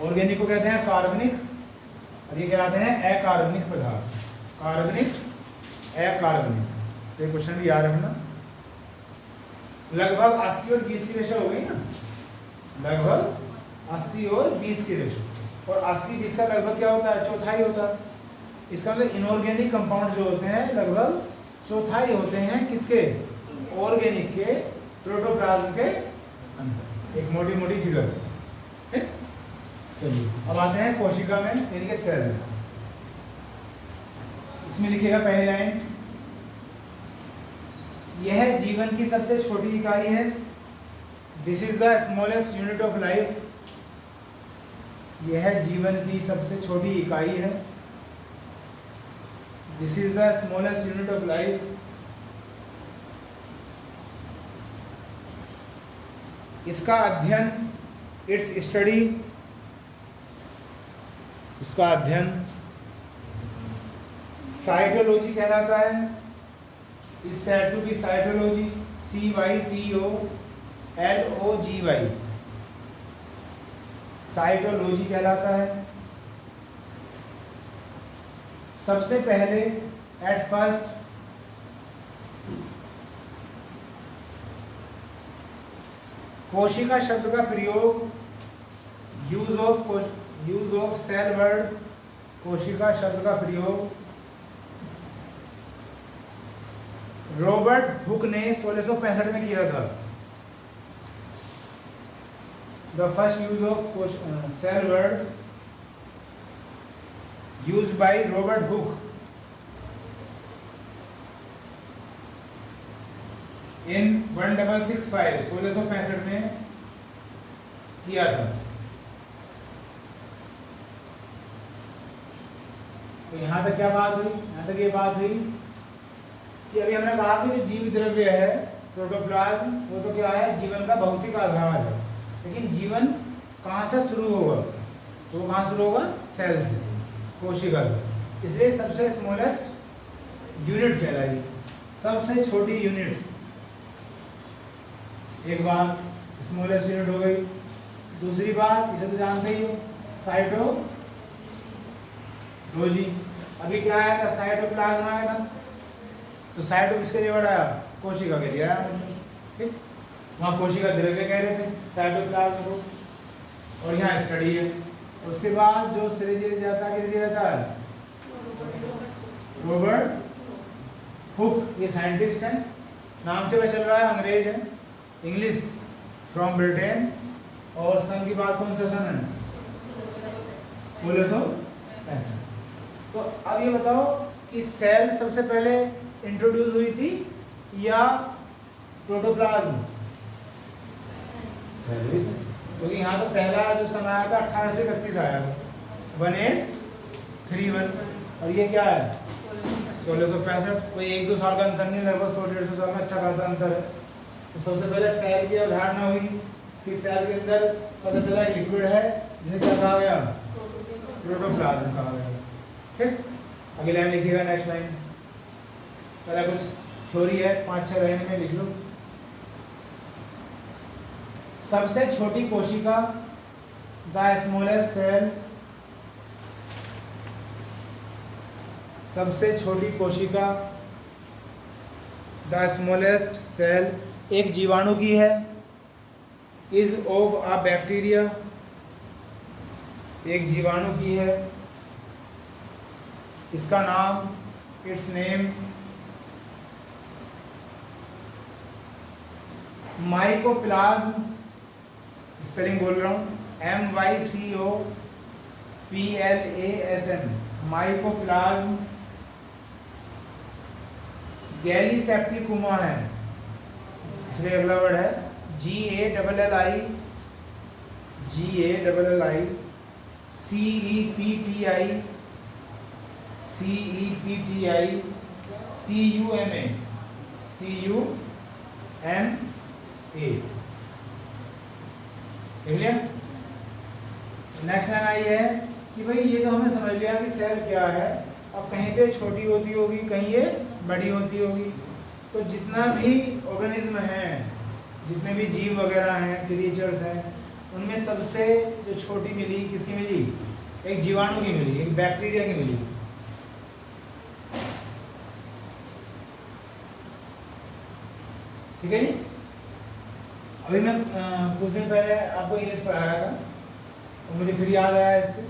Speaker 1: ऑर्गेनिक को कहते हैं कार्बनिक और ये कहलाते हैं अकार्बनिक पदार्थ, कार्बनिक अकार्बनिक। तो ये क्वेश्चन भी याद रखना। लगभग 80 और 20 की रेशो हो गई ना, लगभग 80 और 20 की रेशो, और 80-20 का लगभग क्या होता है, चौथाई होता है। इसका मतलब इनऑर्गेनिक कंपाउंड जो होते हैं लगभग चौथाई होते हैं किसके, ऑर्गेनिक के, प्रोटोप्लाज्म के अंदर। एक मोटी मोटी फिगर। ठीक, चलिए अब आते हैं कोशिका में यानी कि सेल में। इसमें लिखिएगा पहली लाइन, यह जीवन की सबसे छोटी इकाई है। This is the smallest unit of life. यह जीवन की सबसे छोटी इकाई है। This is the smallest unit of life. इसका अध्ययन, इट्स स्टडी, इसका अध्ययन साइटोलॉजी कहलाता है। Is said to be cytology, CYTOLOGY, cytology कहलाता है। सबसे पहले, एट फर्स्ट, कोशिका शब्द का प्रयोग, यूज ऑफ सेल वर्ड, कोशिका शब्द का प्रयोग रॉबर्ट हुक ने 1665 में किया था। The first use of cell word used by Robert Hooke in 1665 में किया था। तो यहाँ तक क्या बात हुई, यहाँ तक ये बात हुई कि अभी हमने कहा कि जो जीव द्रव्य है प्रोटोप्लाज्म, वो तो क्या है, जीवन का भौतिक आधार है। लेकिन जीवन कहाँ से शुरू होगा, तो वो कहाँ शुरू होगा, सेल से, कोशिका से। इसलिए सबसे स्मॉलेस्ट यूनिट कहलाएगी, सबसे छोटी यूनिट। एक बात स्मॉलेस्ट यूनिट हो गई। दूसरी बात, इसे तो जानते ही हो, साइटोलॉजी। अभी क्या आया था, साइटोप्लाज्म आया था। तो साइटो किसके लिए वर्ड आया, कोशिका के लिए आया। ठीक, वहाँ कोशिका द्रव्य कह रहे थे साइटोप्लाज्म को, और यहाँ स्टडी है। उसके बाद जो श्रेय जाता है, किस लिए जाता है, रॉबर्ट हुक। ये साइंटिस्ट हैं, नाम से पता चल रहा है अंग्रेज है, इंग्लिश, फ्रॉम ब्रिटेन। और सन की बात कौन सा सन है, 1665। तो अब ये बताओ कि सेल सबसे पहले इंट्रोड्यूस हुई थी या प्रोटोप्लाज्म, सेल। क्योंकि यहाँ तो पहला जो सन आया था 1831 आया था, 1831। और ये क्या है, 1665। कोई 1-2 साल का अंतर नहीं, लगभग 100-150 साल का अच्छा खासा अंतर है। तो सबसे पहले सेल की अवधारणा हुई, फिर सेल के अंदर पता चला लिक्विड है, जिसे क्या कहा गया, प्रोटोप्लाज्म कहा गया। ठीक, अगली लाइन लिखिएगा, नेक्स्ट लाइन। पहले कुछ थ्योरी है, 5-6 लाइन में लिख लो। सबसे छोटी कोशिका, द स्मॉलेस्ट सेल। सबसे छोटी कोशिका, द स्मॉलेस्ट सेल, एक जीवाणु की है। इज ऑफ अ बैक्टीरिया, एक जीवाणु की है। इसका नाम, इट्स नेम, माइकोप्लाज्म। स्पेलिंग बोल रहा हूँ, MYCOPLASM, माइकोप्लाज्म। गैलीसेप्टिकुमा है, इसलिए अगला वर्ड है GALLI, CEPTI, CUMA। देख लिया। नेक्स्ट लाइन आई है कि भाई ये तो हमने समझ लिया कि सेल क्या है। अब कहीं पे छोटी होती होगी, कहीं ये बड़ी होती होगी। तो जितना भी ऑर्गेनिज्म है, जितने भी जीव वगैरह हैं, क्रिएचर्स हैं, उनमें सबसे जो छोटी मिली, किसकी मिली, एक जीवाणु की मिली, एक बैक्टीरिया की मिली। ठीक है जी। अभी मैं कुछ दिन पहले आपको इंग्लिश पढ़ाया था और मुझे फिर याद आया इससे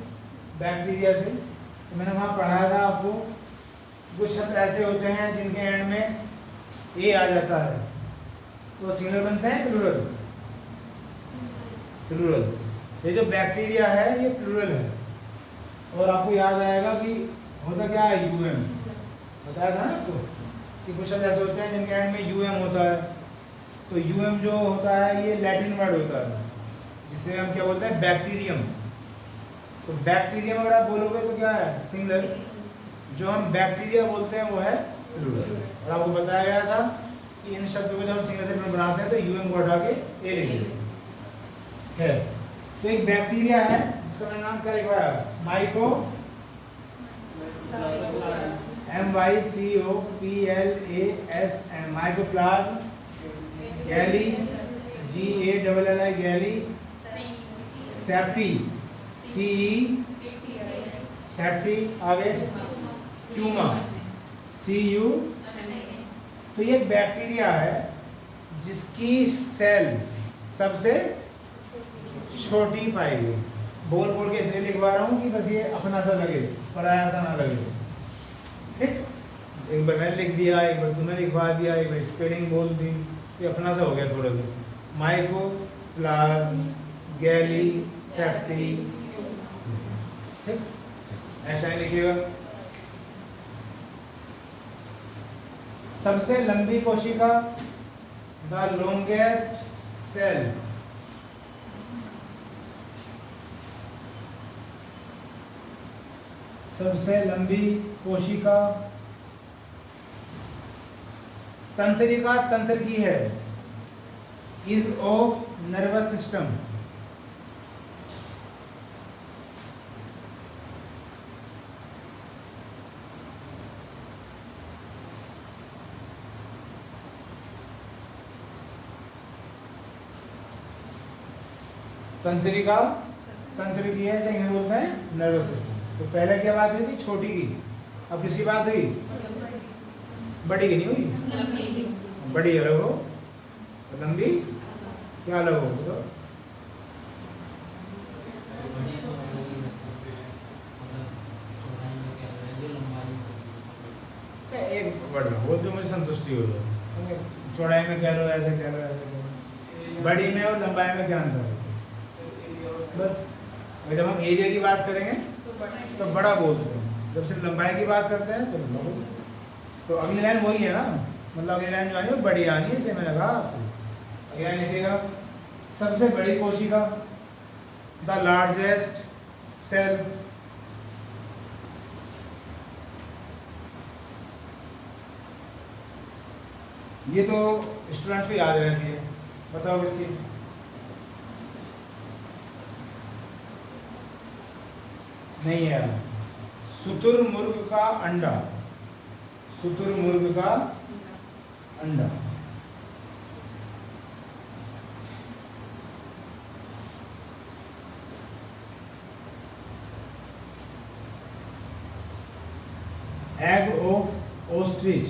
Speaker 1: बैक्टीरिया से, तो मैंने वहाँ पढ़ाया था आपको कुछ शब्द ऐसे होते हैं जिनके एंड में ए आ जाता है, तो सिंगुलर बनते हैं प्लूरल। प्लूरल, ये जो बैक्टीरिया है ये प्लूरल है। और आपको याद आएगा कि होता क्या है, यूएम बताया था ना आपको कि कुछ शब्द ऐसे होते हैं जिनके एंड में यूएम होता है। तो यूएम जो होता है ये लैटिन वर्ड होता है जिसे हम क्या बोलते हैं, बैक्टीरियम। तो बैक्टीरियम अगर आप बोलोगे तो क्या है, सिंगुलर। जो हम बैक्टीरिया बोलते हैं वो है प्लूरल। और आपको बताया गया था कि इन शब्दों को जब हम सिंगल से प्लूरल बनाते हैं तो यूएम को हटा के ए लिख देते हैं। तो एक बैक्टीरिया है जिसका मैंने नाम क्या लिखवाया, माइको MYCOPLASM, माइकोप्लाज्म, गैली GALLI गैली, सेप्टी CE सेप्टी, आगे ट्यूमा CU। तो ये एक बैक्टीरिया है जिसकी सेल सबसे छोटी पाई गई। बोल बोल के इसलिए लिखवा रहा हूँ कि बस ये अपना सा लगे, पराया सा ना लगे। ठीक, एक बार मैंने लिख दिया, एक बार तुमने लिखवा दिया, एक बार स्पेलिंग बोल दी, ये अपना सा हो गया थोड़ा सा। माइकोप्लाज्म गैली सेप्टी, ठीक, ऐसा ही लिखिएगा। सबसे लंबी कोशिका, द लॉन्गेस्ट सेल, सबसे लंबी कोशिका तंत्रिका, तंत्र की है, इज ऑफ नर्वस सिस्टम। तंत्रिका, तंत्र की है, सही बोलते हैं नर्वस सिस्टम। तो पहले क्या बात हुई थी, छोटी की, अब किसकी बात हुई, बड़ी की नहीं हुई। बड़ी अलग हो, लंबी क्या अलग हो, तो एक बढ़ वो जो मुझे संतुष्टि हो जाए। चौड़ाई में कह लो, ऐसे कह लो, ऐसे कह लो, बड़ी में और लंबाई में क्या अंतर है बस। जब हम एरिया की बात करेंगे तो बड़ा बोलते हैं, जब सिर्फ लंबाई की बात करते हैं तो लंबा बोलते हैं। तो अगली लाइन वही है ना, मतलब अगली लाइन जो आनी है बड़ी आनी है, इसलिए मैंने कहा आपसे। अगली लाइन लिखिएगा, सबसे बड़ी कोशिका, द लार्जेस्ट सेल, ये तो स्टूडेंट्स को याद रहती है, बताओ इसकी। नहीं है, शुतुरमुर्ग का अंडा, शुतुरमुर्ग का अंडा। Egg of ostrich,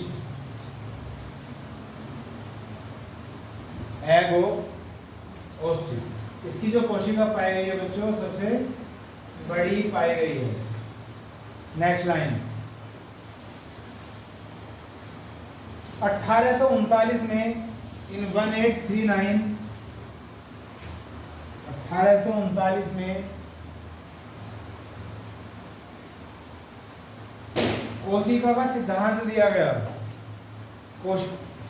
Speaker 1: egg of ostrich, इसकी जो कोशिका पाई गई है बच्चों सबसे बड़ी पाई गई है। नेक्स्ट लाइन, 1839 में इन 1839, 1839 में कोशिका का सिद्धांत दिया गया।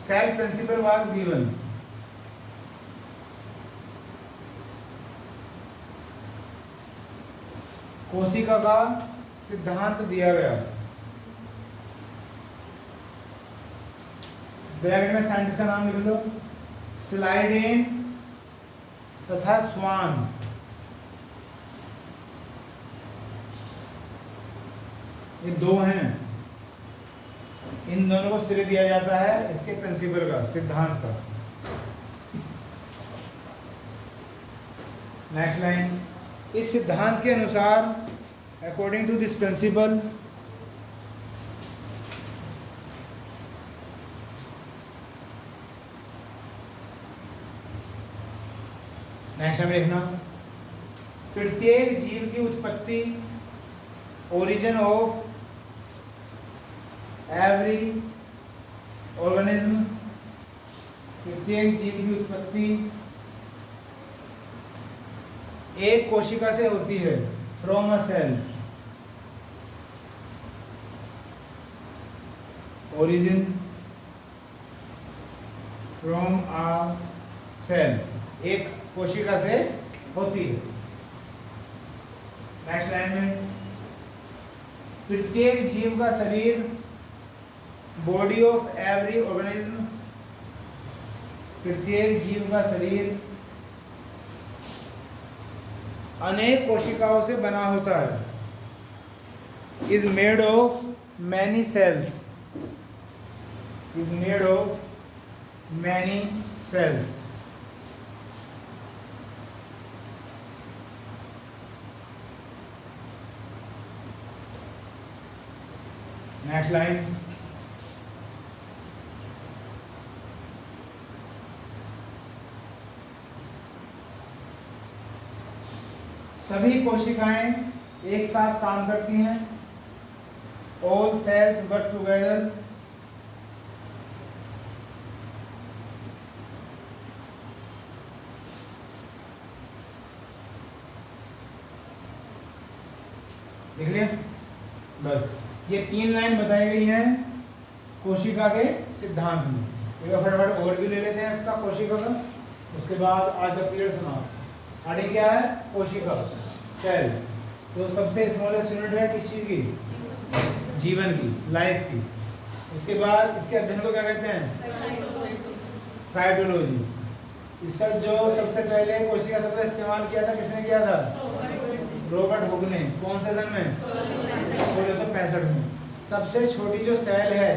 Speaker 1: Cell principle was given. कोशिका का सिद्धांत दिया गया। ब्रैकेट में साइंटिस्ट का नाम लिख लो, स्लाइडेन तथा स्वान। ये दो हैं, इन दोनों को श्रेय दिया जाता है इसके प्रिंसिपल का, सिद्धांत का। नेक्स्ट लाइन, इस सिद्धांत के अनुसार, according to this principle, next time लिखना, प्रत्येक जीव की उत्पत्ति, ओरिजिन ऑफ एवरी ऑर्गेनिज्म, प्रत्येक जीव की उत्पत्ति एक कोशिका से होती है, from a cell, origin from a cell, एक कोशिका से होती है। नेक्स्ट लाइन में, प्रत्येक जीव का शरीर, बॉडी ऑफ एवरी ऑर्गेनिज्म, प्रत्येक जीव का शरीर अनेक कोशिकाओं से बना होता है, is made of many cells, is made of many cells. Next line, सभी कोशिकाएं एक साथ काम करती हैं, ऑल सेल्स वर्क टुगेदर, देख लिया। बस ये 3 लाइन बताई गई हैं कोशिका के सिद्धांत में। एक बार फटाफट ओवरव्यू ले लेते हैं इसका कोशिका का, उसके बाद आज का पीरियड समाप्त। आगे क्या है, कोशिका, सेल। तो सबसे स्मॉलेस्ट यूनिट है किस चीज की, जीवन की, लाइफ की। उसके बाद इसके अध्ययन को क्या कहते हैं, साइटोलॉजी। इसका जो सबसे पहले कोशिका शब्द इस्तेमाल किया था किसने किया था, रॉबर्ट हुक ने। कौन से सन में, 1665 में। सबसे छोटी जो सेल है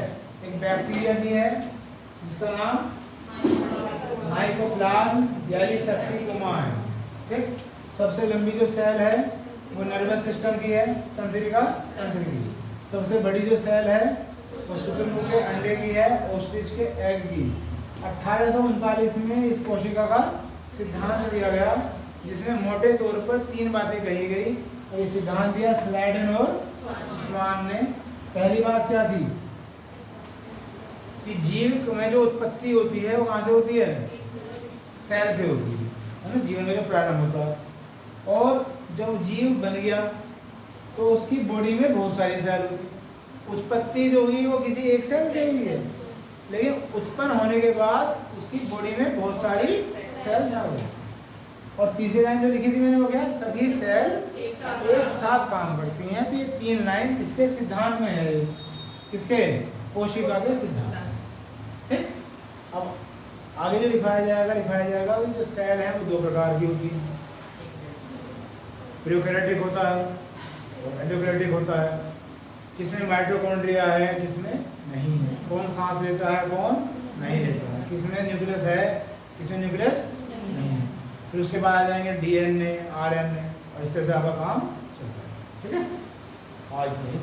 Speaker 1: एक बैक्टीरिया की है जिसका नाम माइकोप्लाज्म यानी सेप्टिकोमा है, ठीक। सबसे लंबी जो सेल है वो नर्वस सिस्टम की है, तंत्रिका तंत्र की। सबसे बड़ी जो सेल है वो शुतुरमुर्ग के अंडे की है, ऑस्ट्रिच के एग की। 1839 में इस कोशिका का सिद्धांत दिया गया जिसमें मोटे तौर पर 3 बातें कही गई और ये सिद्धांत दिया स्लाइडन और स्वान ने। पहली बात क्या थी कि जीव में जो उत्पत्ति होती है वो कहाँ से होती है, सेल से होती है ना, जीवन में जो प्रारंभ होता है। और जब जीव बन गया तो उसकी बॉडी में बहुत सारी सेल होती है। उत्पत्ति जो हुई वो किसी एक सेल से हुई है, लेकिन उत्पन्न होने के बाद उसकी बॉडी में बहुत सारी सेल्स आ गई। और तीसरी लाइन जो लिखी थी मैंने वो क्या, सभी सेल एक साथ काम करती हैं। तो ये 3 लाइन इसके सिद्धांत में है, किसके, कोशिका के सिद्धांत, ठीक। अब आगे जो लिखाया जाएगा कि जो सेल है वो 2 प्रकार की होती है, प्रोकैरियोटिक होता है और एंडोकैरियोटिक होता है। किसमें माइटोकॉन्ड्रिया है, किसमें नहीं है, कौन सांस लेता है, कौन नहीं लेता है, किसमें न्यूक्लियस है, किसमें न्यूक्लियस नहीं है। फिर उसके बाद आ जाएंगे DNA, RNA और इस तरह से आपका काम चलता है, ठीक है। आज नहीं।